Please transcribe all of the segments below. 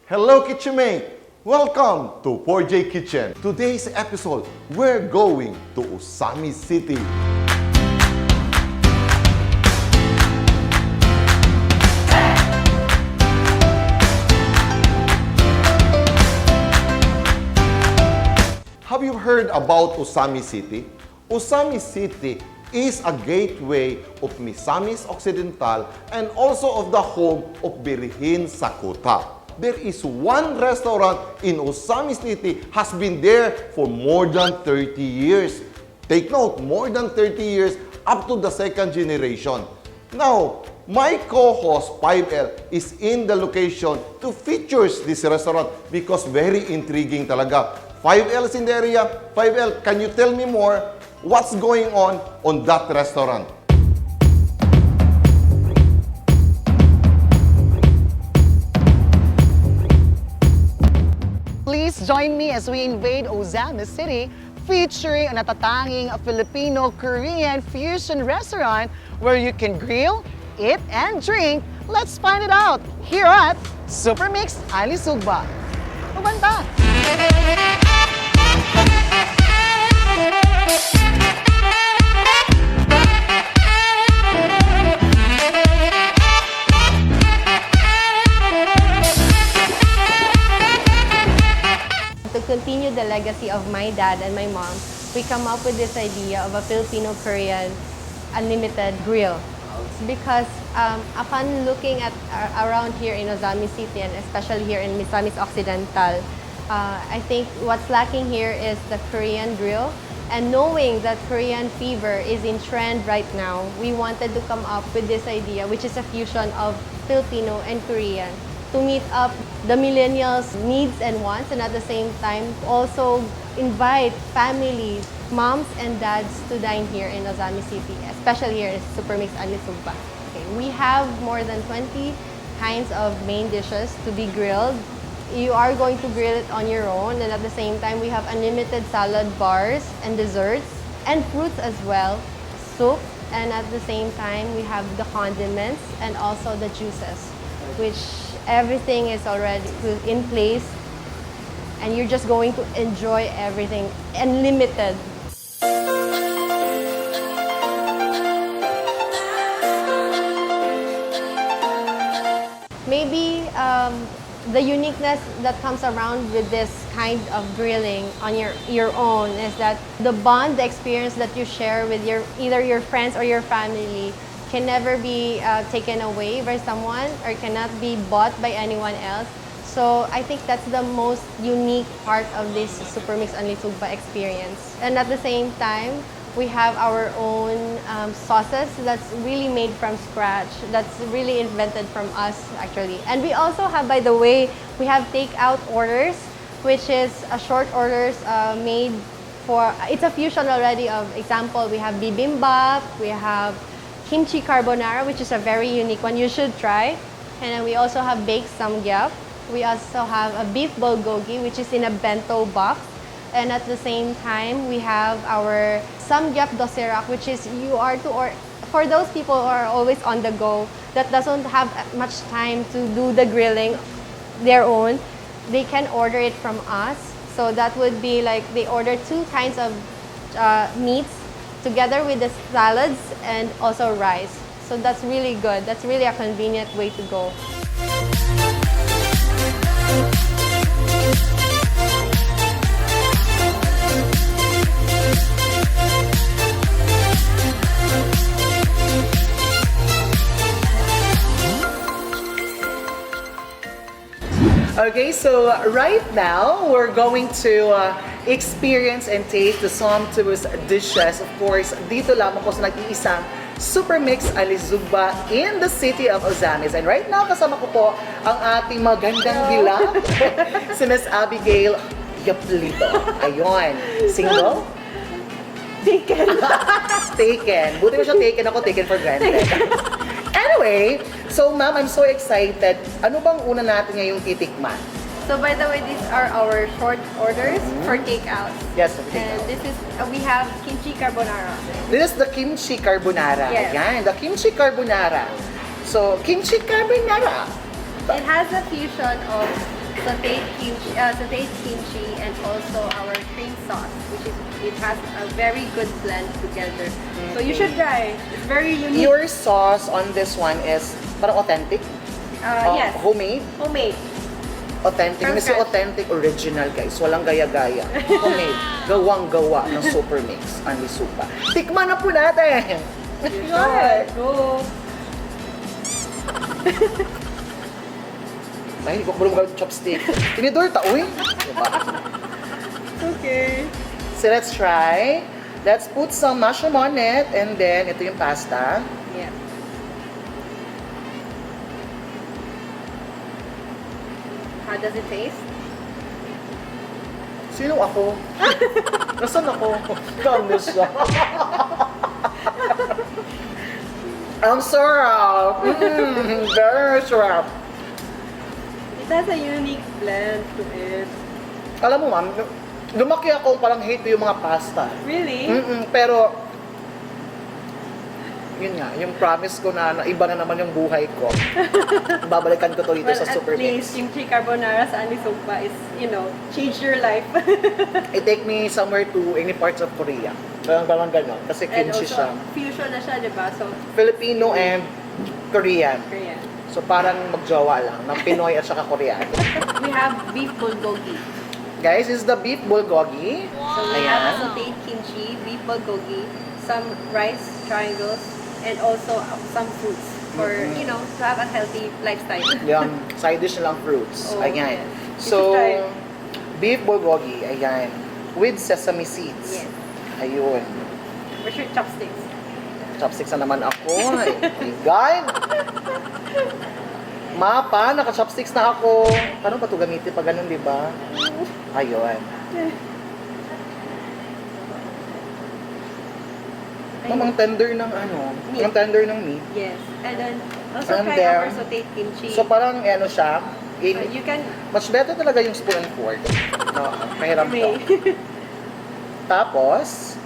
Hello, kitchenmate! Welcome to 4J Kitchen. Today's episode, we're going to Ozamiz City. Have you heard about Ozamiz City? Ozamiz City is a gateway of Misamis Occidental and also of the home of Birhen sa Cotta. There is one restaurant in Ozamiz City has been there for more than 30 years. Take note, more than 30 years up to the second generation. Now, my co-host 5L is in the location to feature this restaurant because very intriguing talaga. 5L is in the area. 5L, can you tell me more what's going on that restaurant? Please join me as we invade Ozamiz City, featuring a natatanging Filipino-Korean fusion restaurant where you can grill, eat, and drink. Let's find it out here at SUPERMIX UNLISUGBA. Pabanta! To continue the legacy of my dad and my mom, we come up with this idea of a Filipino-Korean unlimited grill. Because upon looking at around here in Ozamiz City and especially here in Misamis Occidental, I think what's lacking here is the Korean grill. And knowing that Korean fever is in trend right now, we wanted to come up with this idea, which is a fusion of Filipino and Korean, to meet up the millennials' needs and wants, and at the same time also invite families, moms and dads to dine here in Ozamiz City, especially here in SUPERMIX UNLISUGBA. Okay, we have more than 20 kinds of main dishes to be grilled. You are going to grill it on your own, and at the same time we have unlimited salad bars and desserts and fruits as well, soup, and at the same time we have the condiments and also the juices, which everything is already in place, and you're just going to enjoy everything unlimited. Maybe the uniqueness that comes around with this kind of grilling on your own is that the bond, the experience that you share with either your friends or your family can never be taken away by someone or cannot be bought by anyone else. So I think that's the most unique part of this SUPERMIX UNLISUGBA experience. And at the same time, we have our own sauces that's really made from scratch, that's really invented from us actually. And we also have, by the way, we have takeout orders, which is a short orders made for, it's a fusion already of example, we have Bibimbap, we have kimchi carbonara, which is a very unique one, you should try. And then we also have baked samgyup. We also have a beef bulgogi, which is in a bento box. And at the same time, we have our samgyup doserak, which is for those people who are always on the go, that doesn't have much time to do the grilling their own, they can order it from us. So that would be like they order 2 kinds of meats together with the salads and also rice. So that's really good. That's really a convenient way to go. Okay, so right now we're going to experience and taste the sumptuous dishes. Of course, dito lamang po sa nag-iisang SUPERMIX UNLISUGBA in the city of Ozamiz. And right now, kasama ko po ang ating magandang dilag, si Miss Abigail Yaplito. Ayun. Single? Taken. Taken. Buti mo siya taken, ako taken for granted. Anyway, so ma'am, I'm so excited. Ano bang una natin ngayong titikman? So by the way, these are our short orders for takeout. Yes, for And takeout. this is, we have kimchi carbonara. This is the kimchi carbonara. Yes. Ayan, the kimchi carbonara. So, kimchi carbonara. It has a fusion of sauteed kimchi and also our cream sauce, which is it has a very good blend together. So you should try. It's very unique. Your sauce on this one is parang authentic? Yes. Homemade? Homemade. Authentic. From Kasi scratch. authentic original, guys. Walang gaya-gaya. Homemade. Gawang-gawa ng SUPERMIX UNLISUGBA. Tikman na po natin! Sure. Go. Ay, hindi ko bulong mag chopstick. Tinidor ta, uy! Diba? Okay. So let's try. Let's put some mushroom on it. And then, ito yung pasta. Yeah. How does it taste? Sino ako? Nasaan ako? Kamis siya. Ang sarap! Very sarap! It has a unique blend to it. Alam mo ma'am, lumaki ako parang hate ko yung mga pasta. Really? Pero, yun nga, yung promise ko na iba na naman yung buhay ko. Babalikan ko to dito sa At SUPERMIX. least kimchi carbonara sa Anneyeonghaseyo is, you know, change your life. It take me somewhere to any parts of Korea. Parang ganon. Kasi And kimchi also, siya. fusion na siya, di ba? So, Filipino and Korean. Korean. So parang magjowa lang ng Pinoy at saka Koreano. We have beef bulgogi. Guys, this is the beef bulgogi. So we have Ayan. sauteed kimchi, beef bulgogi, some rice triangles, and also some fruits for, you know, to have a healthy lifestyle. Yung side dish na lang fruits. Oh, Ayan. yes. You So, should try. beef bulgogi. Ayan. With sesame seeds. Yes. Ayun. Where's your chopsticks? Chopsticks na naman ako. Ay, my God! Mapa, naka-chopsticks na ako. Paano ba ito gamitin pag ganun, di ba? Ayun. Ma'am, ang tender ng ano? Meat. Ang tender ng meat. Yes. And then also And try there. our sauteed kimchi. So parang ano siya, You can much better talaga yung spoon and fork. No, mahirap may. to. Tapos,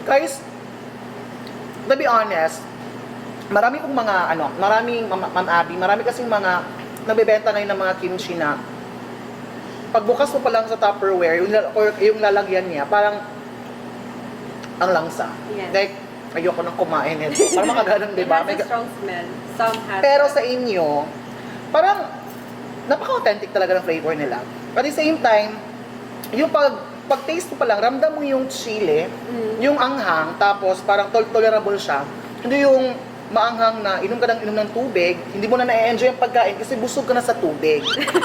guys, to be honest, marami kong mga Ma'am Abby, marami kasing mga nagbebenta ngayon ng mga kimchi na pagbukas mo pa lang sa Tupperware, yung lalagyan niya, parang ang langsa. Yes. Like, ayoko nang kumain nito. Parang makaganon, di It ba? has a strong smell. Some have Pero that. sa inyo, parang napaka-authentic talaga ng flavor nila. At the same time, yung pag-taste mo pa lang, ramdam mo yung chili, yung anghang, tapos parang tolerable siya. Hindi yung maanghang na inom ka ng tubig, hindi mo na na-enjoy ang pagkain kasi busog ka na sa tubig.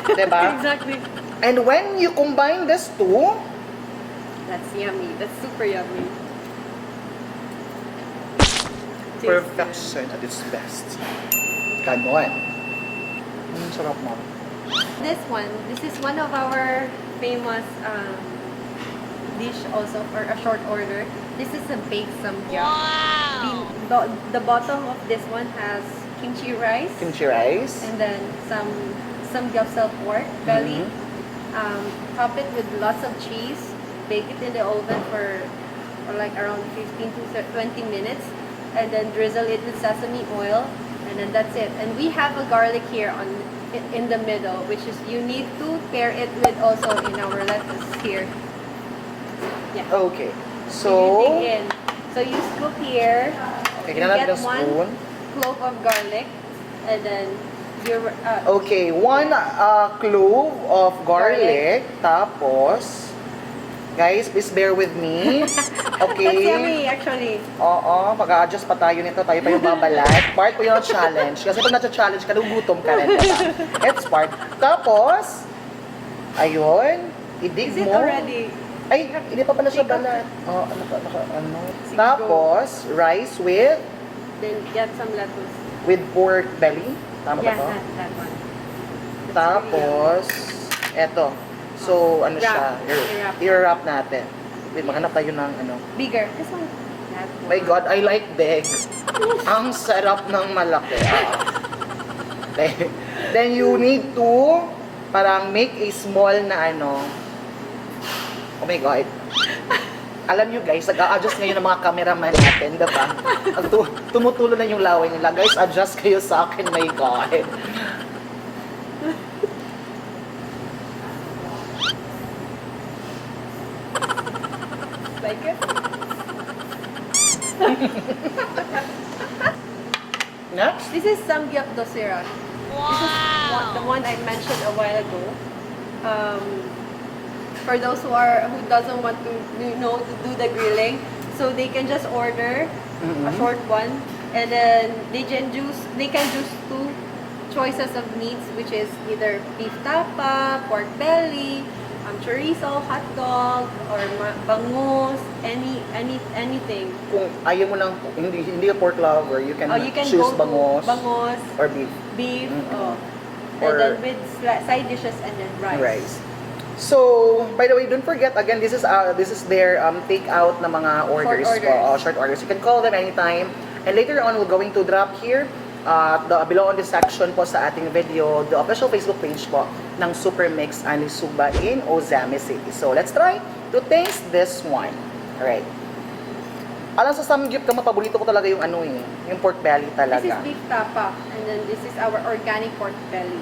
Diba? Exactly. And when you combine these two, That's yummy. That's super yummy. Tastes perfection at its best. Ganon. Sarap mo. good. This is one of our famous dish also for a short order. This is a baked samgyeop. The bottom of this one has kimchi rice. Kimchi rice. And then some samgyeopsal pork belly. Top it with lots of cheese. Bake it in the oven for like around 15 to 20 minutes. And then drizzle it with sesame oil. And then that's it. And we have a garlic here in the middle, which is you need to pair it with also in our lettuce here. Yeah. Okay. So you So, dig in. So you scoop here. okay, You kinala get ng spoon. one clove of garlic, and then you Okay, one clove of garlic. Tapos, guys, please bear with me. That's Okay. yummy actually. Oo, mag-a-adjust pa tayo nito. Tayo pa yung babalat. Part po yun ang challenge. Kasi pag na-challenge ka, nagugutom ka rin. Diba? It's part. Tapos, ayun, idig Is it mo. already? Ay, hindi pa pala siya Take balat. Oh, ano. Sige, Tapos, rice with Then get some lettuce. pork belly. Tama ba Yeah, to? that one. That's Tapos, eto. So, ano Wrap. siya? I-wrap. I-wrap natin. Wait, maghanap tayo ng ano. really bigger. This one. That one. My God, I like big. Ang sarap ng malaki. Then you need to parang make a small na ano. Oh my God. Alam nyo guys, nag-a-adjust ngayon ng mga cameraman natin, diba? Tumutulo na yung laway nila. Guys, adjust kayo sa akin, my God. Like it? Next? This is samgyup dosera. This is the one I mentioned a while ago. For those who doesn't want to to do the grilling, so they can just order a short one, and then they can choose two choices of meats, which is either beef tapa, pork belly, chorizo, hot dog, or bangus, anything. Kung ayaw mo lang, hindi ka pork lover, you can, You can choose go bangus to or beef. beef, Or and then with side dishes and then rice. So, by the way, don't forget, again, this is their take-out na mga orders. Short orders. You can call them anytime. And later on, we're going to drop here, below on the section po sa ating video, the official Facebook page po ng SUPERMIX UNLISUGBA in Ozamiz City. So, let's try to taste this one. Alright. Alam sa samgyup ka, paborito ko talaga yung yung pork belly talaga. This is beef tapa, and then this is our organic pork belly.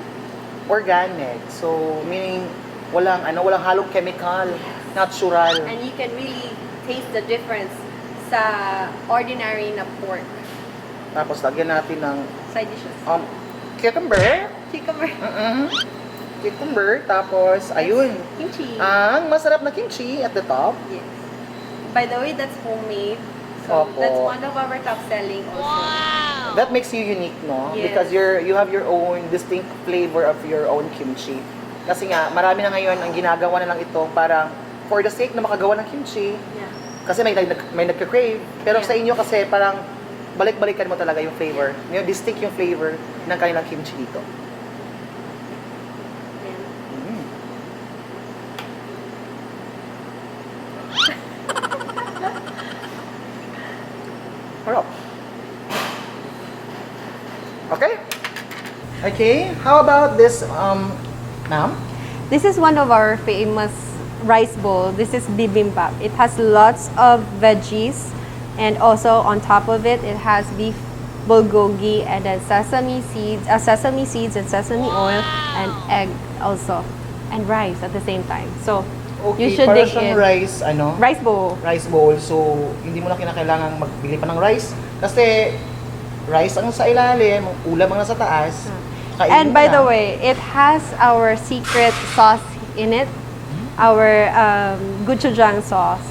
Organic. So, meaning, walang halong chemical, natural. And you can really taste the difference sa ordinary na pork. Tapos, lagyan natin ng Side dishes. cucumber. Cucumber. Cucumber. Tapos, ayun. Kimchi. Ang masarap na kimchi at the top. Yes. By the way, that's homemade. So, Opo. that's one of our top selling also. That makes you unique, no? Yes. Because you have your own distinct flavor of your own kimchi. Kasi nga, marami na ngayon ang ginagawa na lang ito parang for the sake na makagawa ng kimchi. Yeah. Kasi may nagka-crave. Pero Yeah. sa inyo kasi parang balik-balikan mo talaga yung flavor. Yung distinct yung flavor ng kanilang kimchi dito. Yeah. Harap. Okay? Okay, how about this, ma'am? This is one of our famous rice bowl. This is Bibimbap. It has lots of veggies, and also on top of it, it has beef bulgogi and then sesame seeds and sesame oil and egg also, and rice at the same time. So Okay, you should para dig siyang in. rice bowl. Rice bowl. So, hindi mo na kinakailangan magbili pa ng rice. Kasi, rice ang sa ilalim, ulam ang nasa taas. Kainin And mo by na. the way, it has our secret sauce in it, our gochujang sauce.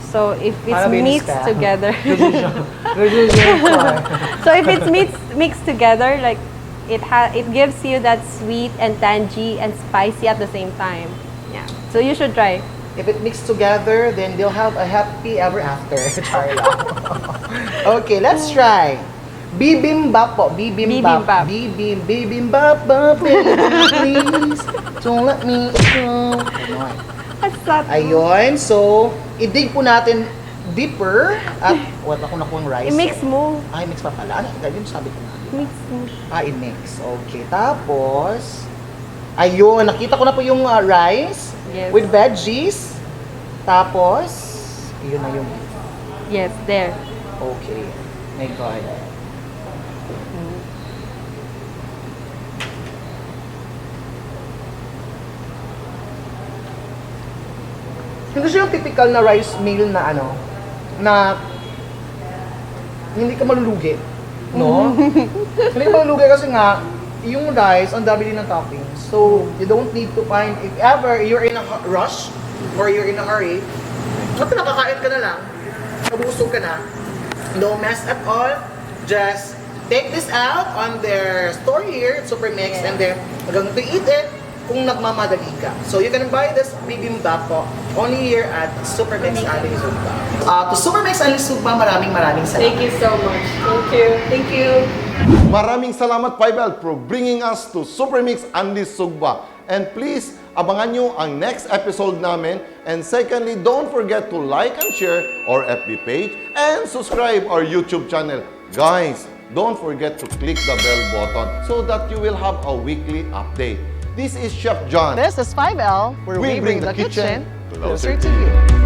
So if it's Para mixed binis ka. together, Gochujang. so if it's mixed together, like it gives you that sweet and tangy and spicy at the same time. Yeah. So you should try. If it mixed together, then they'll have a happy ever after. Charla. Okay, let's try. Bibimbap po. Bibimbap. Bibimbap, baby, please. Don't let me go. That's not Ayun, so, i-dig po natin deeper at wala ko nakuha ng rice. i-mix mo. Ay, mix pa pala. Ano? Ganyan sabi ko na. Mix mo. I-mix. Okay, tapos, ayun, nakita ko na po yung rice Yes. with veggies. Tapos, yun na yung Yes, there. okay. My God. Hindi siya yung typical na rice meal na na hindi ka malulugi. No? Hindi ka malulugi kasi nga, yung rice, ang dami din ng toppings. So, you don't need to find, if ever you're in a rush or you're in a hurry, nakakain ka na lang, nabusog ka na, no mess at all, just take this out on their store here at SUPERMIX and then hanggang to eat it kung nagmamadali ka. So you can buy this bibimbap po only here at SUPERMIX UNLISUGBA. To SUPERMIX UNLISUGBA, maraming salamat. Thank you so much. Thank you. Thank you. Maraming salamat, Paibel, for bringing us to SUPERMIX UNLISUGBA. And please, abangan nyo ang next episode namin. And secondly, don't forget to like and share our FB page and subscribe our YouTube channel. Guys, don't forget to click the bell button so that you will have a weekly update. This is Chef John. This is 5L, where We bring the kitchen closer to you.